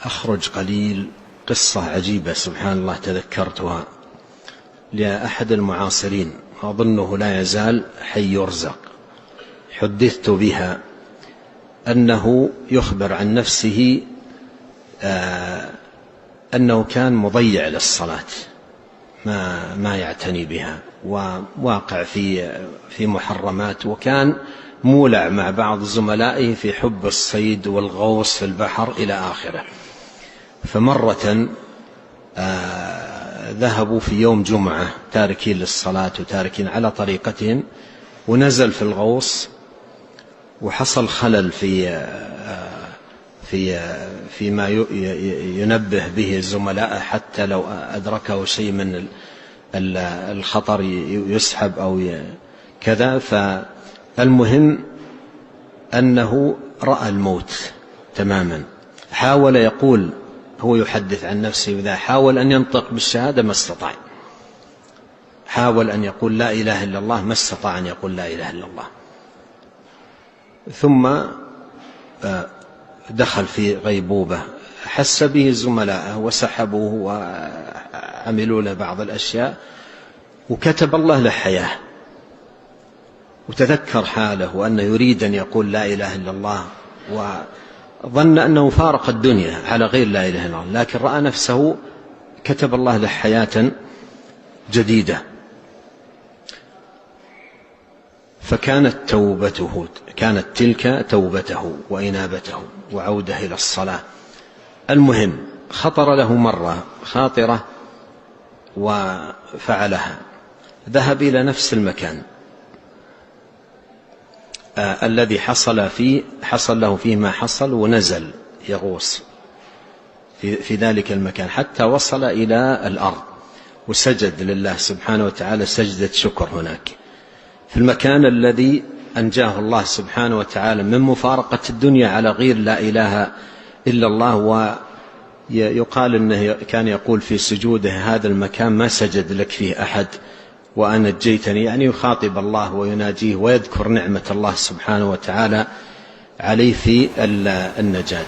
أخرج قليل. قصة عجيبة سبحان الله تذكرتها لأحد المعاصرين، أظنه لا يزال حي يرزق، حدثت بها، أنه يخبر عن نفسه أنه كان مضيع للصلاة، ما يعتني بها، وواقع في محرمات، وكان مولع مع بعض زملائه في حب الصيد والغوص في البحر إلى آخره. فمرة ذهبوا في يوم جمعة تاركين للصلاة وتاركين على طريقتهم، ونزل في الغوص، وحصل خلل فيما ينبه به الزملاء، حتى لو أدركه شيء من الخطر يسحب أو كذا. فالمهم أنه رأى الموت تماما. حاول يقول، هو يحدث عن نفسه، إذا حاول أن ينطق بالشهادة ما استطاع، حاول أن يقول لا إله إلا الله ما استطاع أن يقول لا إله إلا الله. ثم دخل في غيبوبة، حس به زملائه وسحبوه وعملوا له بعض الأشياء، وكتب الله له حياة، وتذكر حاله وأنه يريد أن يقول لا إله إلا الله، وظن أنه فارق الدنيا على غير لا إله إلا الله، لكن رأى نفسه كتب الله له حياة جديدة. فكانت توبته، كانت تلك توبته وإنابته وعوده إلى الصلاة. المهم خطر له مرة خاطرة وفعلها، ذهب إلى نفس المكان الذي حصل له فيه ما حصل، ونزل يغوص في ذلك المكان حتى وصل إلى الأرض، وسجد لله سبحانه وتعالى سجدة شكر هناك في المكان الذي أنجاه الله سبحانه وتعالى من مفارقة الدنيا على غير لا إله إلا الله. ويقال أنه كان يقول في سجوده هذا المكان ما سجد لك فيه أحد وأنجيتني، يعني يخاطب الله ويناجيه ويذكر نعمة الله سبحانه وتعالى عليه في النجاة.